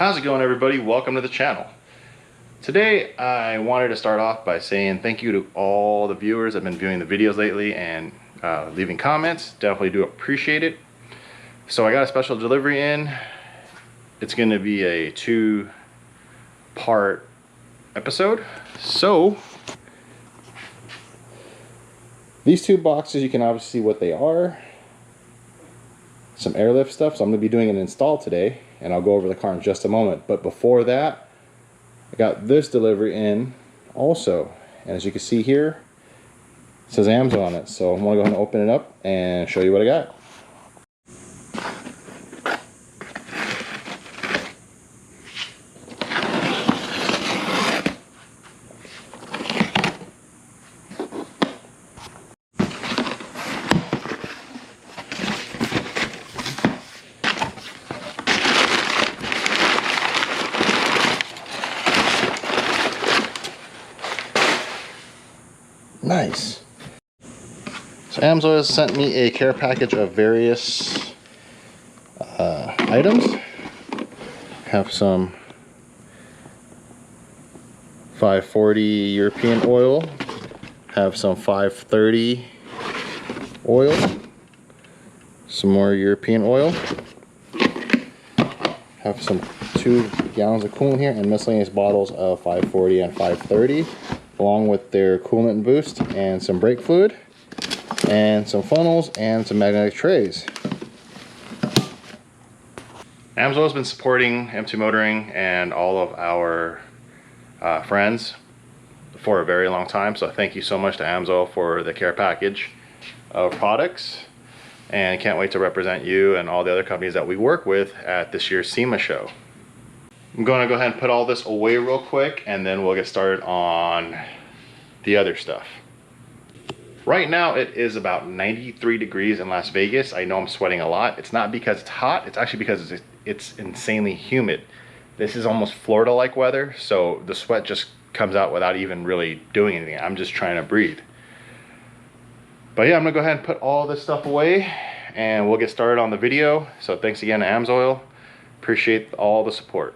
How's it going, everybody? Welcome to the channel. Today I wanted to start off by saying thank you to all the viewers that have been viewing the videos lately and leaving comments. Definitely do appreciate it. So I got a special delivery in. It's going to be a 2-part episode. So these 2 boxes, you can obviously see what they are. Some airlift stuff, so I'm going to be doing an install today, and I'll go over the car in just a moment. But before that, I got this delivery in also, and as you can see here, it says Amazon on it. So I'm going to go ahead and open it up and show you what I got. Nice. So Amazon has sent me a care package of various items. Have some 540 European oil. Have some 530 oil. Some more European oil. Have some 2 gallons of coolant here and miscellaneous bottles of 540 and 530. Along with their coolant and boost and some brake fluid and some funnels and some magnetic trays. Amazon has been supporting M2 Motoring and all of our friends for a very long time, so thank you so much to Amazon for the care package of products, and can't wait to represent you and all the other companies that we work with at this year's SEMA show. I'm going to go ahead and put all this away real quick, and then we'll get started on the other stuff. Right now it is about 93 degrees in Las Vegas. I know I'm sweating a lot. It's not because it's hot, it's actually because it's insanely humid. This is almost Florida-like weather, so the sweat just comes out without even really doing anything. I'm just trying to breathe. But yeah, I'm gonna go ahead and put all this stuff away, and we'll get started on the video. So thanks again to AMSOIL. Appreciate all the support.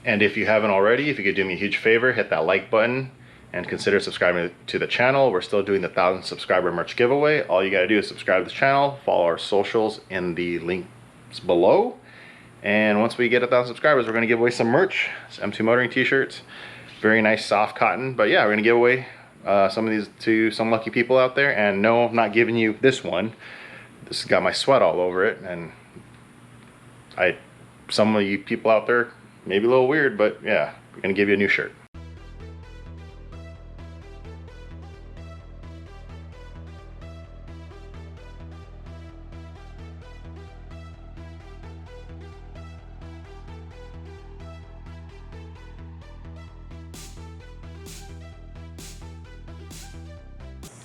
And if you haven't already, if you could do me a huge favor, hit that like button and consider subscribing to the channel. We're still doing the 1,000 subscriber merch giveaway. All you gotta do is subscribe to the channel, follow our socials in the links below. And once we get 1,000 subscribers, we're gonna give away some merch. It's M2 Motoring t-shirts, very nice soft cotton. But yeah, we're gonna give away some of these to some lucky people out there. And no, I'm not giving you this one. This has got my sweat all over it. And some of you people out there, maybe a little weird, but yeah, we're gonna give you a new shirt.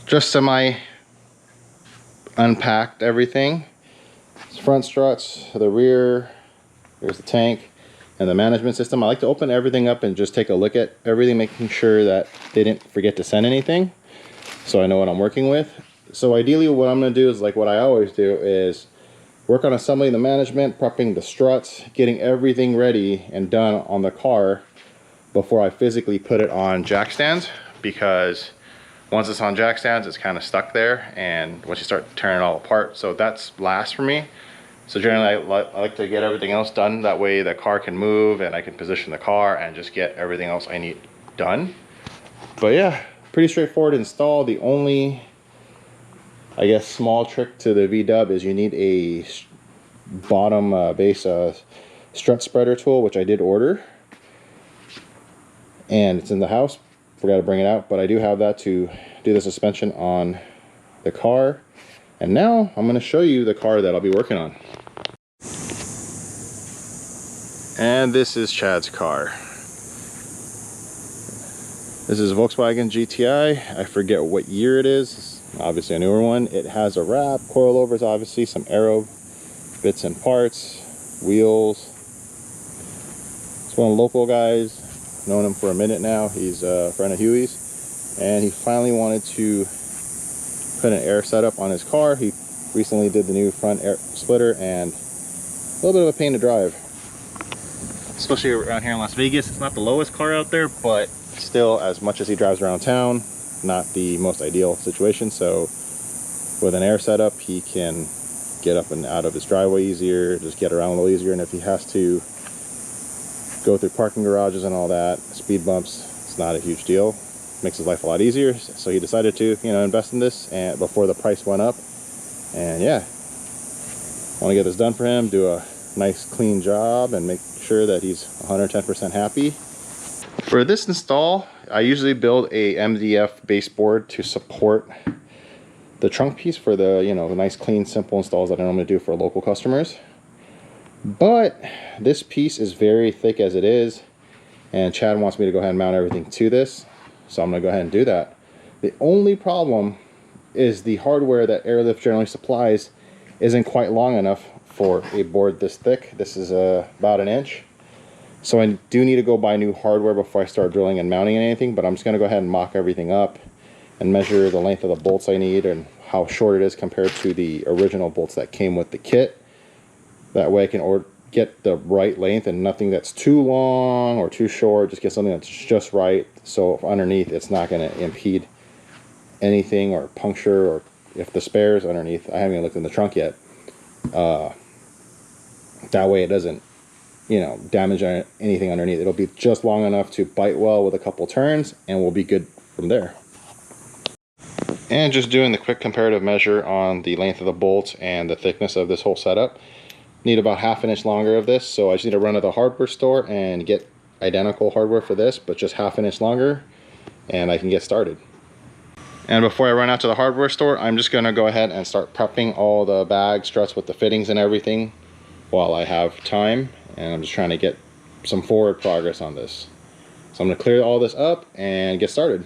Just semi unpacked everything. Front struts, the rear, there's the tank, and the management system. I like to open everything up and just take a look at everything, making sure that they didn't forget to send anything, so I know what I'm working with. So ideally what I'm going to do is like what I always do, is work on assembling the management, prepping the struts, getting everything ready and done on the car before I physically put it on jack stands, because once it's on jack stands, it's kind of stuck there, and once you start tearing it all apart, so that's last for me. So generally I like to get everything else done, that way the car can move and I can position the car and just get everything else I need done. But yeah, pretty straightforward install. The only, I guess, small trick to the V-dub is you need a bottom base strut spreader tool, which I did order, and it's in the house. Forgot to bring it out, but I do have that to do the suspension on the car. And now I'm going to show you the car that I'll be working on. And this is Chad's car. This is a Volkswagen GTI. I forget what year it is. It's obviously a newer one. It has a wrap, coilovers, obviously, some aero bits and parts, wheels. It's one of the local guys. Known him for a minute now. He's a friend of Huey's, and he finally wanted to put an air setup on his car. He recently did the new front air splitter, and a little bit of a pain to drive. especially around here in Las Vegas. It's not the lowest car out there, but still, as much as he drives around town, not the most ideal situation. So with an air setup, he can get up and out of his driveway easier, just get around a little easier. And if he has to go through parking garages and all that, speed bumps, it's not a huge deal. Makes his life a lot easier. So he decided to, you know, invest in this and before the price went up. And yeah, want to get this done for him, do a nice clean job and make sure that he's 110% happy. For this install, I usually build a MDF baseboard to support the trunk piece for the, you know, the nice clean simple installs that I normally do for local customers. But this piece is very thick as it is, and Chad wants me to go ahead and mount everything to this, so I'm gonna go ahead and do that. The only problem is the hardware that Airlift generally supplies isn't quite long enough for a board this thick. This is about 1 inch. So I do need to go buy new hardware before I start drilling and mounting anything, but I'm just gonna go ahead and mock everything up and measure the length of the bolts I need and how short it is compared to the original bolts that came with the kit. That way I can get the right length and nothing that's too long or too short, just get something that's just right. So if underneath it's not gonna impede anything or puncture, or if the spares underneath, I haven't even looked in the trunk yet. That way it doesn't, you know, damage anything underneath. It'll be just long enough to bite well with a couple turns and we'll be good from there. And just doing the quick comparative measure on the length of the bolts and the thickness of this whole setup. Need about 1/2 inch longer of this, so I just need to run to the hardware store and get identical hardware for this, but just 1/2 inch longer, and I can get started. And before I run out to the hardware store, I'm just gonna go ahead and start prepping all the bag struts with the fittings and everything while I have time, and I'm just trying to get some forward progress on this. So I'm gonna clear all this up and get started.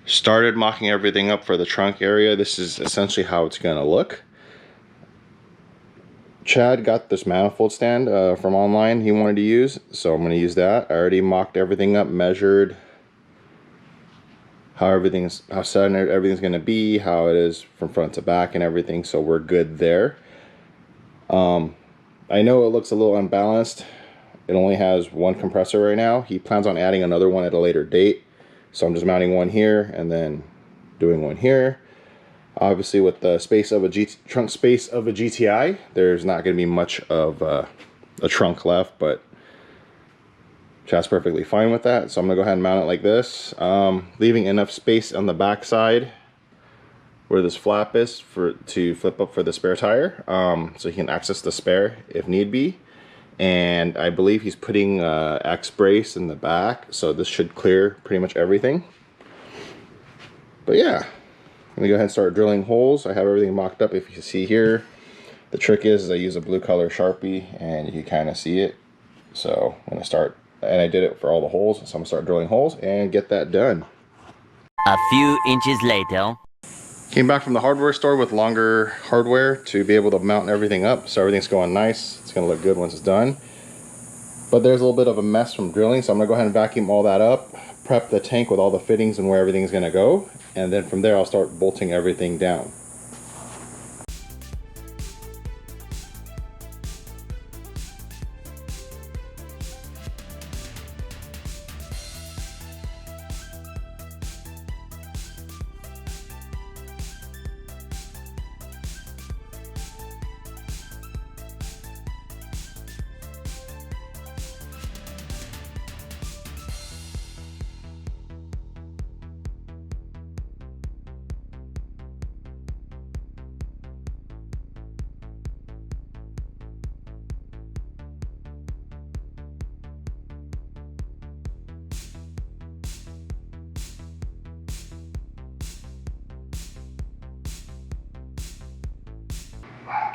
Started mocking everything up for the trunk area. This is essentially how it's gonna look. Chad got this manifold stand from online he wanted to use, so I'm going to use that. I already mocked everything up, measured how set everything's going to be, how it is from front to back and everything, so we're good there. I know it looks a little unbalanced. It only has one compressor right now. He plans on adding another one at a later date, so I'm just mounting one here and then doing one here. Obviously, with the space of trunk space of a GTI, there's not going to be much of a trunk left, but Chad's perfectly fine with that. So I'm going to go ahead and mount it like this, leaving enough space on the back side where this flap is to flip up for the spare tire, so he can access the spare if need be. And I believe he's putting X brace in the back, so this should clear pretty much everything. But yeah. I'm going to go ahead and start drilling holes. I have everything mocked up if you see here. The trick is I use a blue color Sharpie and you can kind of see it. So I'm going to start, and I did it for all the holes, so I'm going to start drilling holes and get that done. A few inches later. Came back from the hardware store with longer hardware to be able to mount everything up, so everything's going nice. It's going to look good once it's done. But there's a little bit of a mess from drilling, so I'm going to go ahead and vacuum all that up, prep the tank with all the fittings and where everything's going to go, and then from there I'll start bolting everything down.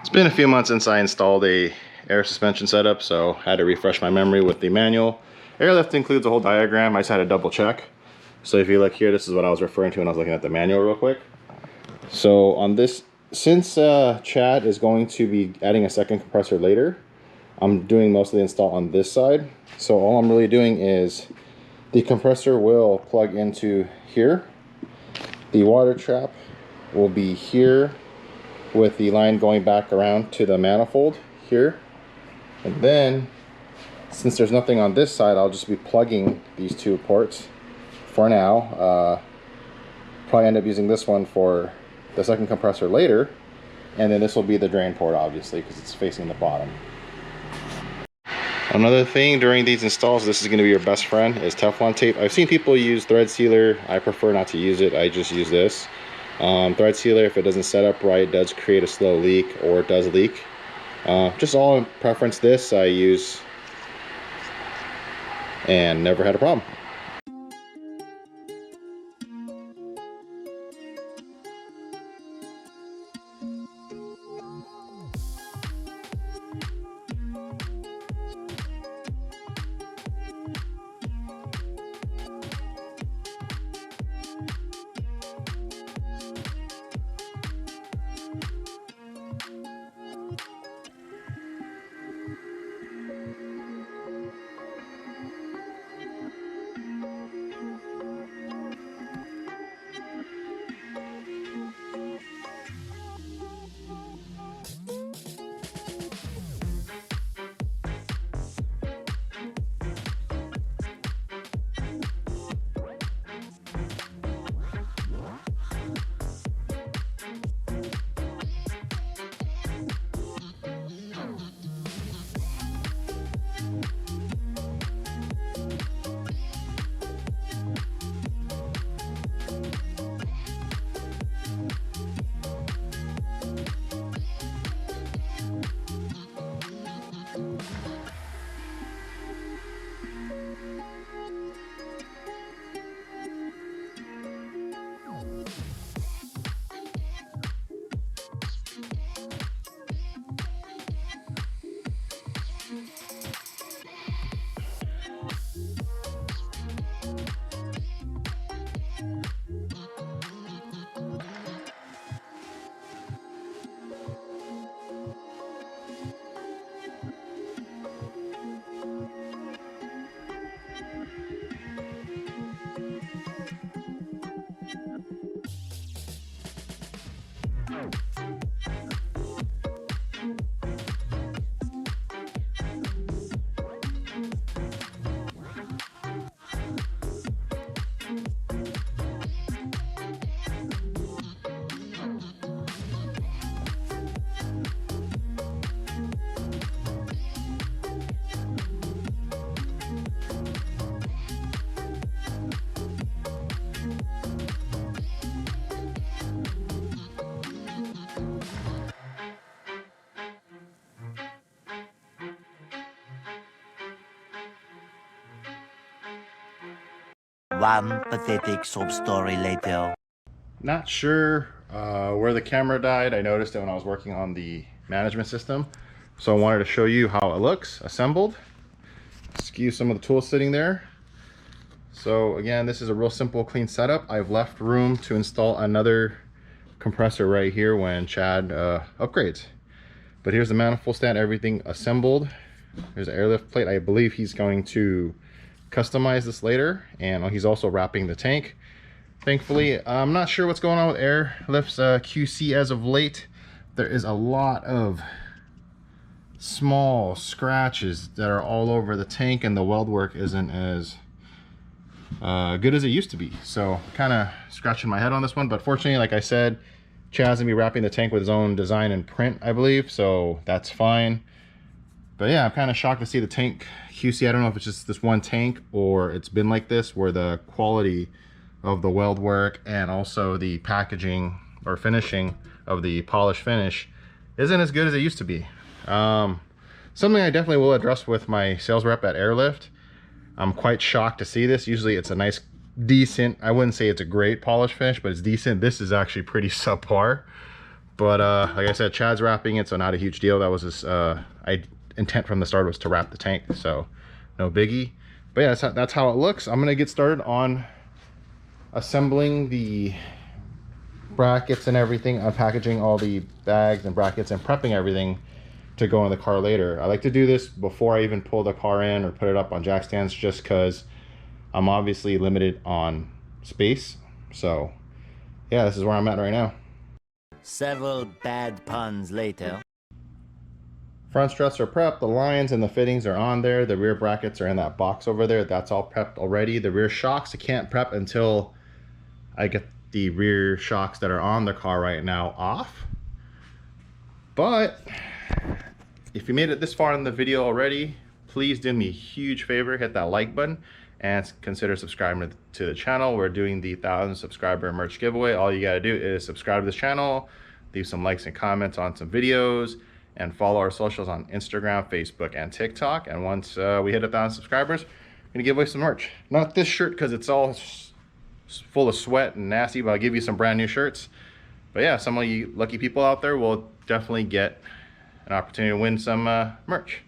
It's been a few months since I installed a air suspension setup, so I had to refresh my memory with the manual. Airlift includes a whole diagram. I just had to double check. So if you look here, this is what I was referring to when I was looking at the manual real quick. So on this, since Chad is going to be adding a second compressor later, I'm doing most of the install on this side. So all I'm really doing is the compressor will plug into here. The water trap will be here, with the line going back around to the manifold here, and then Since there's nothing on this side, I'll just be plugging these two ports for now. Probably end up using this one for the second compressor later, and then this will be the drain port, obviously, because it's facing the bottom. Another thing during these installs, this is going to be your best friend, is Teflon tape. I've seen people use thread sealer. I prefer not to use it. I just use this. Thread sealer, if it doesn't set up right, does create a slow leak, or it does leak. Just all in preference, this I use and never had a problem. One pathetic sob story later. Not sure where the camera died. I noticed it when I was working on the management system. So I wanted to show you how it looks assembled. Skew some of the tools sitting there. So again, this is a real simple, clean setup. I've left room to install another compressor right here when Chad upgrades. But here's the manifold stand, everything assembled. There's an airlift plate. I believe he's going to customize this later, and he's also wrapping the tank. Thankfully, I'm not sure what's going on with Airlift's QC as of late. There is a lot of small scratches that are all over the tank, and the weld work isn't as good as it used to be. So kind of scratching my head on this one, but fortunately, like I said, Chad's gonna be wrapping the tank with his own design and print, I believe, so that's fine. But yeah, I'm kind of shocked to see the tank QC. I don't know if it's just this one tank or it's been like this, where the quality of the weld work and also the packaging or finishing of the polish finish isn't as good as it used to be. Something I definitely will address with my sales rep at Airlift. I'm quite shocked to see this. Usually it's a nice, decent, I wouldn't say it's a great polish finish, but it's decent. This is actually pretty subpar. But like I said, Chad's wrapping it, so not a huge deal. That was his intent from the start, was to wrap the tank, so no biggie. But yeah, that's how it looks. I'm gonna get started on assembling the brackets and everything, unpackaging all the bags and brackets, and prepping everything to go in the car later. I like to do this before I even pull the car in or put it up on jack stands, just because I'm obviously limited on space. So yeah, this is where I'm at right now. Several bad puns later. Front struts are prepped, the lines and the fittings are on there, the rear brackets are in that box over there, that's all prepped already. The rear shocks I can't prep until I get the rear shocks that are on the car right now off. But if you made it this far in the video already, please do me a huge favor, hit that like button and consider subscribing to the channel. We're doing the 1,000 subscriber merch giveaway. All you gotta do is subscribe to this channel, leave some likes and comments on some videos, and follow our socials on Instagram, Facebook, and TikTok. And once we hit 1,000 subscribers, I'm gonna give away some merch. Not this shirt because it's all full of sweat and nasty, but I'll give you some brand new shirts. But yeah, some of you lucky people out there will definitely get an opportunity to win some merch.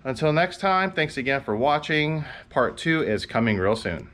Until next time, thanks again for watching. Part 2 is coming real soon.